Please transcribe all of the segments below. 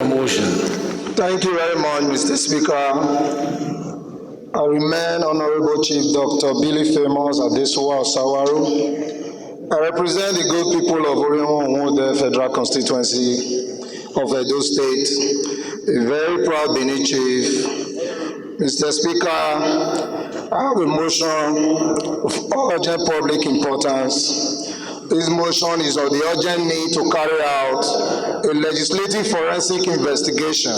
motion. Thank you very much, Mr. Speaker. I remain Honorable Chief Dr. Billy Famous Adesuwa Osawaru. I represent the good people of Orionwo Federal Constituency of Edo State, a very proud Benin chief. Mr. Speaker, I have a motion of urgent public importance. This motion is of the urgent need to carry out a legislative forensic investigation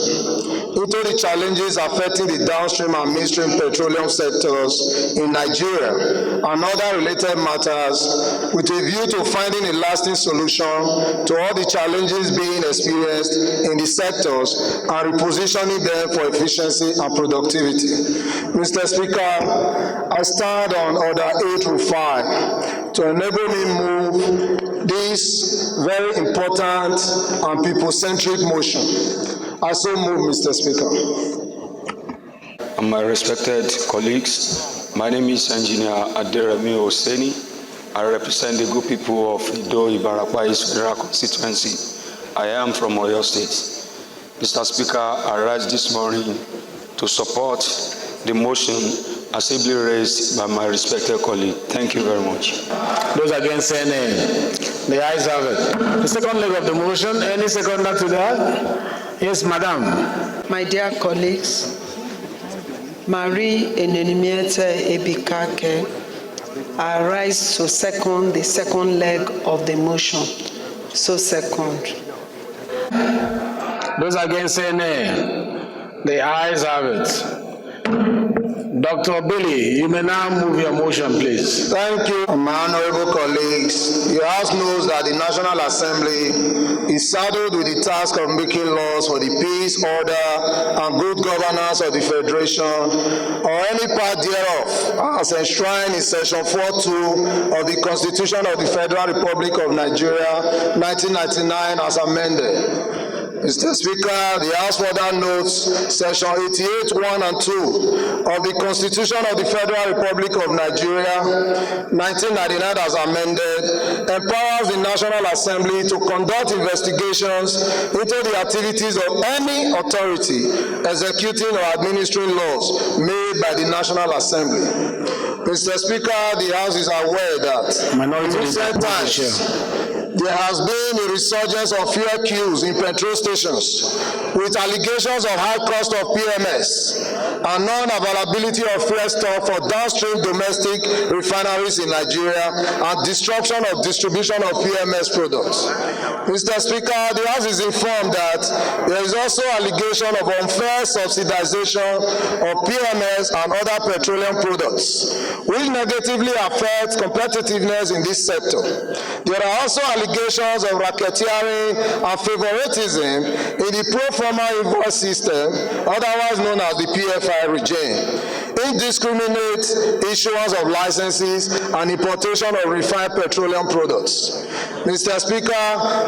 into the challenges affecting the downstream and midstream petroleum sectors in Nigeria and other related matters with a view to finding a lasting solution to all the challenges being experienced in the sectors and repositioning them for efficiency and productivity. Mr. Speaker, I stand on Order 805 to enable me move this very important and people-centric motion. I so move, Mr. Speaker. My respected colleagues, my name is Engineer Aderemi Oseni. I represent the good people of Ido-Ibarapa Federal Constituency. I am from Oyo State. Mr. Speaker, I rise this morning to support the motion as ably raised by my respected colleague. Thank you very much. Those against say nay. The ayes have it. The second leg of the motion, any seconder to that? Yes, Madam. My dear colleagues, Marie Enenumiete Ebikake, I rise to second the second leg of the motion. So second. Those against say nay. The ayes have it. Dr. Billy, you may now move your motion, please. Thank you, my honorable colleagues. The House knows that the National Assembly is saddled with the task of making laws for the peace, order, and good governance of the Federation, or any part thereof, as enshrined in Section 4.2 of the Constitution of the Federal Republic of Nigeria, 1999, as amended. Mr. Speaker, the House further notes Section 88, 1 and 2 of the Constitution of the Federal Republic of Nigeria, 1999 as amended, empowers the National Assembly to conduct investigations into the activities of any authority executing or administering laws made by the National Assembly. Mr. Speaker, the House is aware that in recent times, there has been a resurgence of fuel queues in petrol stations with allegations of high cost of PMS and non-availability of fuel stock for downstream domestic refineries in Nigeria and disruption of distribution of PMS products. Mr. Speaker, the House is informed that there is also allegation of unfair subsidization of PMS and other petroleum products, which negatively affects competitiveness in this sector. There are also allegations of racketeering and favoritism in the pro forma invoice system, otherwise known as the PFI regime, indiscriminate issuance of licenses and importation of refined petroleum products. Mr. Speaker,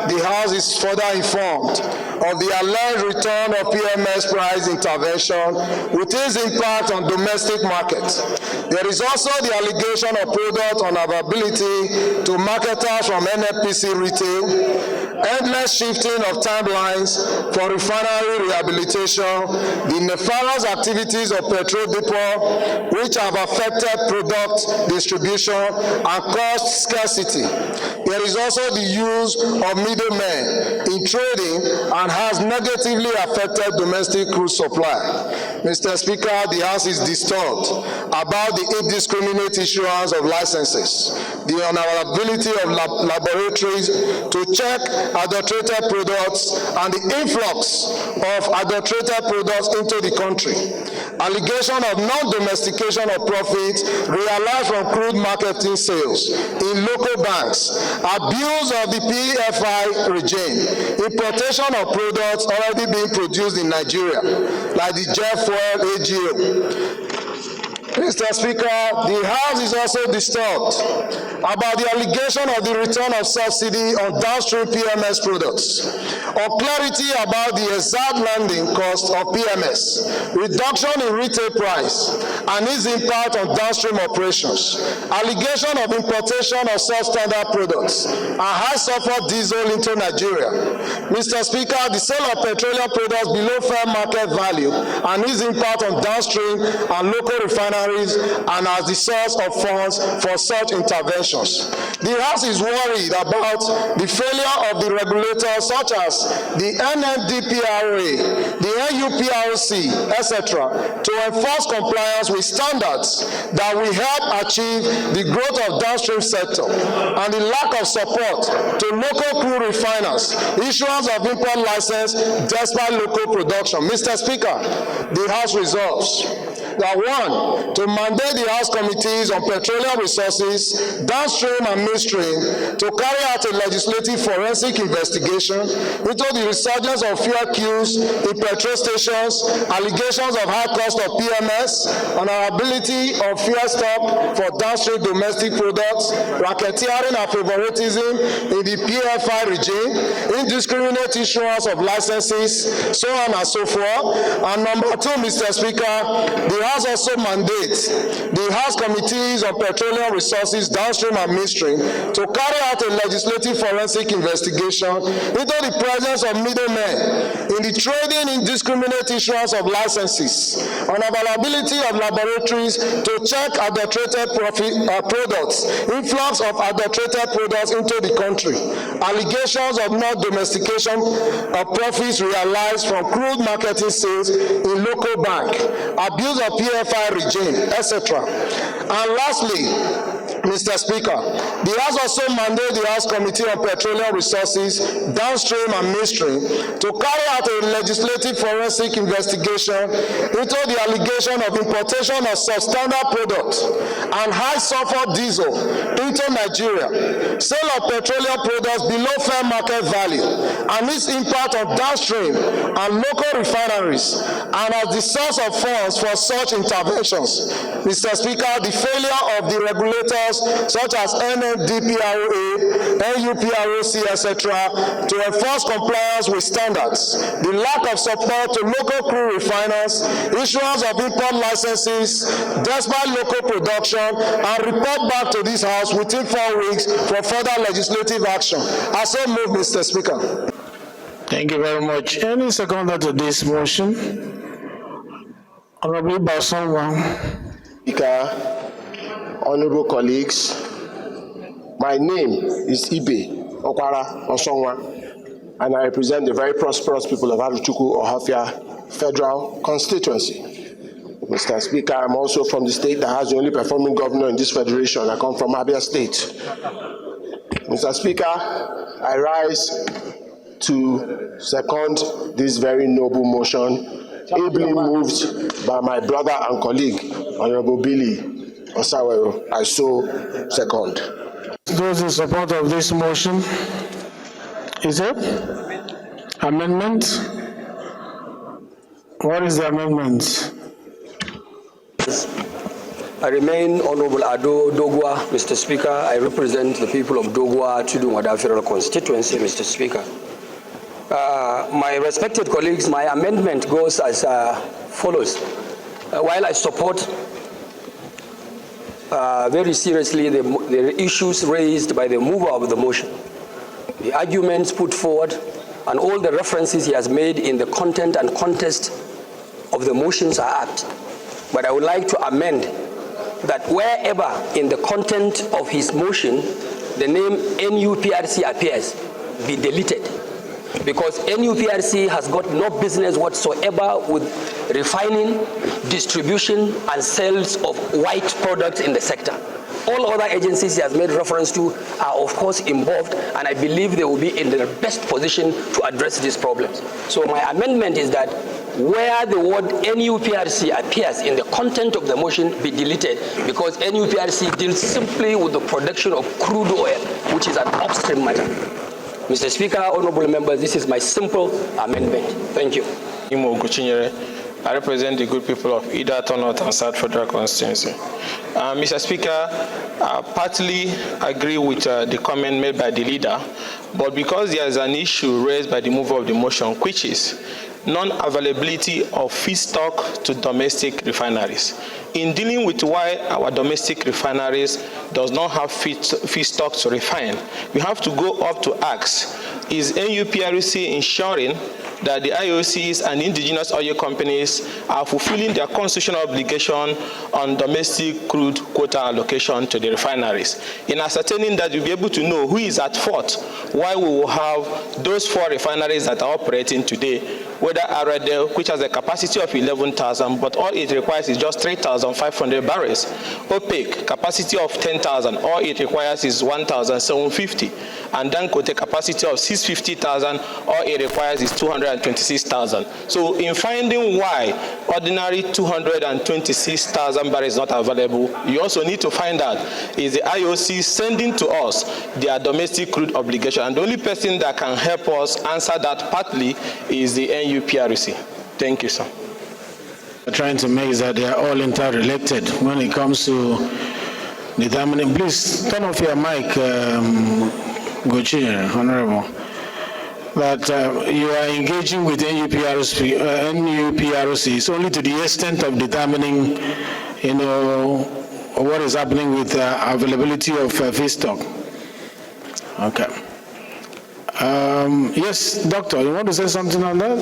the House is further informed of the alleged return of PMS price intervention with its impact on domestic markets. There is also the allegation of product unavailability to marketers from Nnpcl retail, endless shifting of timelines for refinery rehabilitation, the nefarious activities of petrol depot, which have affected product distribution and caused scarcity. There is also the use of middlemen in trading and has negatively affected domestic crude supply. Mr. Speaker, the House is disturbed about the indiscriminate issuance of licenses, the unavailability of laboratories to check adulterated products, and the influx of adulterated products into the country. Allegation of non-domestication of profits realized from crude marketing sales in local banks, abuse of the PFI regime, importation of products already being produced in Nigeria, like the jet fuel AGO. Mr. Speaker, the House is also disturbed about the allegation of the return of subsidy on downstream PMS products, unclarity about the exact landing cost of PMS, reduction in retail price, and its impact on downstream operations, allegation of importation of substandard products, and high sulfur diesel into Nigeria. Mr. Speaker, the sale of petroleum products below fair market value and its impact on downstream and local refineries and as the source of funds for such interventions. The House is worried about the failure of the regulators such as the Nmdpra, the Nuprc, etc., to enforce compliance with standards that will help achieve the growth of downstream sector, and the lack of support to local crude refiners, issuance of import license despite local production. Mr. Speaker, the House resolves that 1, to mandate the House committees on petroleum resources, downstream and midstream, to carry out a legislative forensic investigation into the resurgence of fuel queues in petrol stations, allegations of high cost of PMS, unavailability of fuel stock for downstream domestic products, racketeering and favoritism in the PFI regime, indiscriminate issuance of licenses, so on and so forth. And number 2, Mr. Speaker, the House also mandates the House committees on petroleum resources, downstream and midstream, to carry out a legislative forensic investigation into the presence of middlemen in the trading, indiscriminate issuance of licenses, unavailability of laboratories to check adulterated products, influx of adulterated products into the country, allegations of non-domestication of profits realized from crude marketing sales in local bank, abuse of PFI regime, etc. And lastly, Mr. Speaker, the House also mandates the House Committee on Petroleum Resources, Downstream and Midstream to carry out a legislative forensic investigation into the allegation of importation of substandard products and high sulfur diesel into Nigeria, sale of petroleum products below fair market value, and its impact on downstream and local refineries, and as the source of funds for such interventions. Mr. Speaker, the failure of the regulators such as Nmdpra, Nuprc, etc., to enforce compliance with standards, the lack of support to local crude refiners, issuance of import licenses despite local production, and report back to this House within 4 weeks for further legislative action. I so move, Mr. Speaker. Thank you very much. Any seconder to this motion? Honorable Basanwa. Speaker, honorable colleagues, my name is Ibe Okwara Osonwa, and I represent the very prosperous people of Aruchukwu Ohafia Federal Constituency. Mr. Speaker, I'm also from the state that has the only performing governor in this federation. I come from Abia State. Mr. Speaker, I rise to second this very noble motion, ably moved by my brother and colleague, Honorable Billy Osawaru. I so second. Those in support of this motion, is it? Amendment? What is the amendment? I remain Honorable Ado Dogwa, Mr. Speaker. I represent the people of Dogwa, Chudunwada Federal Constituency, Mr. Speaker. My respected colleagues, my amendment goes as follows. While I support very seriously the issues raised by the mover of the motion, the arguments put forward, and all the references he has made in the content and context of the motions are apt. But I would like to amend that wherever in the content of his motion the name Nuprc appears, be deleted. Because Nuprc has got no business whatsoever with refining, distribution, and sales of white products in the sector. All other agencies he has made reference to are of course involved, and I believe they will be in the best position to address these problems. So my amendment is that where the word Nuprc appears in the content of the motion be deleted, because Nuprc deals simply with the production of crude oil, which is an upstream matter. Mr. Speaker, honorable members, this is my simple amendment. Thank you. Ugochinyere, I represent the good people of Ideato North and South Federal Constituency. Mr. Speaker, I partly agree with the comment made by the leader, but because there is an issue raised by the mover of the motion, which is non-availability of feedstock to domestic refineries. In dealing with why our domestic refineries does not have feedstock to refine, we have to go up to ask, is Nmdpra ensuring that the IOCs and indigenous oil companies are fulfilling their constitutional obligation on domestic crude quota allocation to the refineries? In ascertaining that, you'll be able to know who is at fault, why we will have those 4 refineries that are operating today, whether Aradel, which has a capacity of 11,000, but all it requires is just 3,500 barrels. OPEC, capacity of 10,000, all it requires is 1,750. And Dangote, capacity of 650,000, all it requires is 226,000. So in finding why ordinary 226,000 barrels is not available, you also need to find out, is the IOC sending to us their domestic crude obligation? And the only person that can help us answer that partly is the Nmdpra. Thank you, sir. We're trying to make is that they are all interrelated when it comes to determining. Please turn off your mic, Ugochinyere, Honorable. That you are engaging with Nmdpra. It's only to the extent of determining, what is happening with availability of feedstock. Okay. Yes, Doctor, you want to say something on that?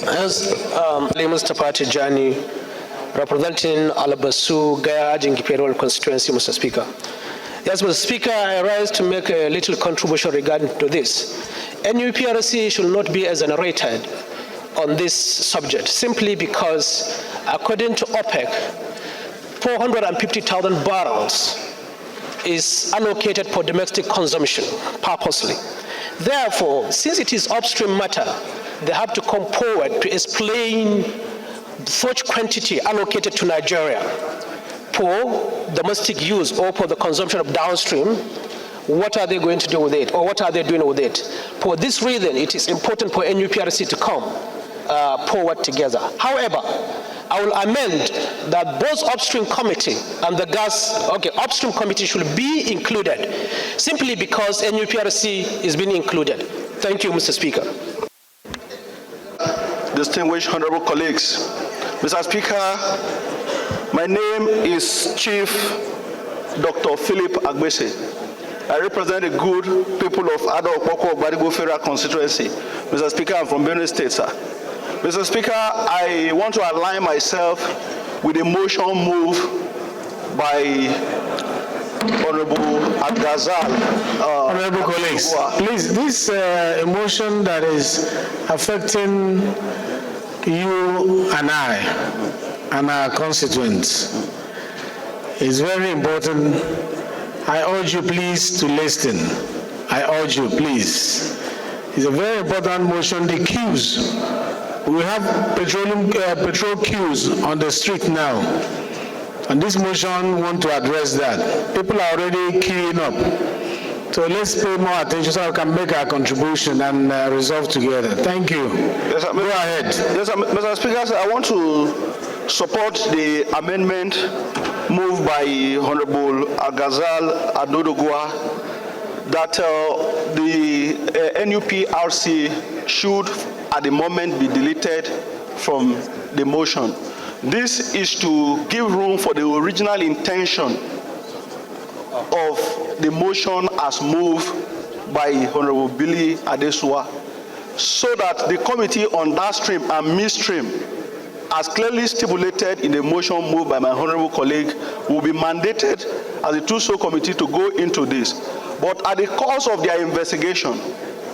Yes, Nmdpra Tijani, representing Alabasu, Gaya, Nnpcl constituency, Mr. Speaker. Yes, Mr. Speaker, I rise to make a little contribution regarding to this. Nmdpra should not be exonerated on this subject, simply because, according to OPEC, 450,000 barrels is allocated for domestic consumption purposely. Therefore, since it is upstream matter, they have to come forward to explain such quantity allocated to Nigeria for domestic use or for the consumption of downstream. What are they going to do with it, or what are they doing with it? For this reason, it is important for Nmdpra to come forward together. However, I will amend that both upstream committee and the upstream committee should be included, simply because Nmdpra is being included. Thank you, Mr. Speaker. Distinguished honorable colleagues, Mr. Speaker, my name is Chief Dr. Philip Agbese. I represent the good people of Ado-Okpoko Federal Constituency. Mr. Speaker, I'm from Benue State, sir. Mr. Speaker, I want to align myself with the motion moved by Honorable Agazal. Honorable colleagues, please, this emotion that is affecting you and I and our constituents is very important. I urge you, please, to listen. I urge you, please. It's a very important motion. The queues. We have petrol queues on the street now. And this motion wants to address that. People are already queuing up. So let's pay more attention so we can make our contribution and resolve together. Thank you. Yes, sir. Go ahead. Yes, sir. Mr. Speaker, sir, I want to support the amendment moved by Honorable Agazal Adodogwa that the Nmdpra should at the moment be deleted from the motion. This is to give room for the original intention of the motion as moved by Honorable Billy Adesua, so that the Committee on Downstream and Midstream, as clearly stipulated in the motion moved by my honorable colleague, will be mandated as a two-so committee to go into this. But at the course of their investigation,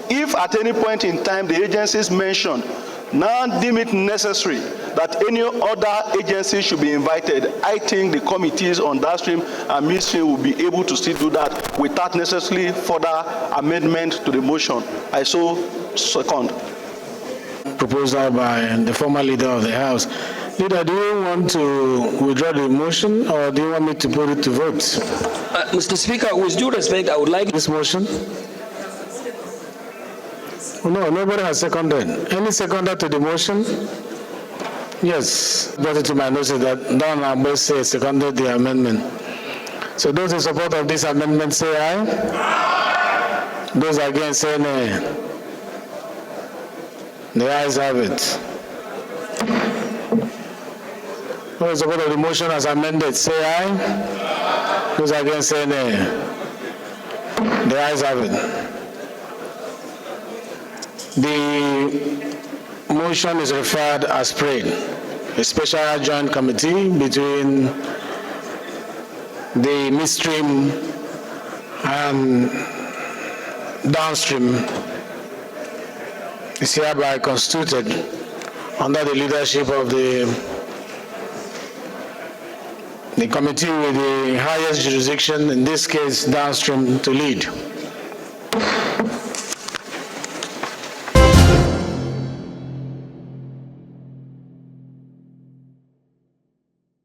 if at any point in time the agencies mentioned now deem it necessary that any other agency should be invited, I think the committees on Downstream and Midstream will be able to still do that without necessarily further amendment to the motion. I so second. Proposal by the former leader of the House. Leader, do you want to withdraw the motion, or do you want me to put it to vote? Mr. Speaker, with due respect, I would like this motion. Oh, no, nobody has seconded. Any seconder to the motion? Yes, brought it to my notice that Don Ambose seconded the amendment. So those in support of this amendment say aye. Those against say nay. The ayes have it. Those in support of the motion as amended say aye. Those against say nay. The ayes have it. The motion is referred as prayed. A special joint committee between the midstream and downstream is hereby constituted under the leadership of the committee with the highest jurisdiction, in this case downstream, to lead.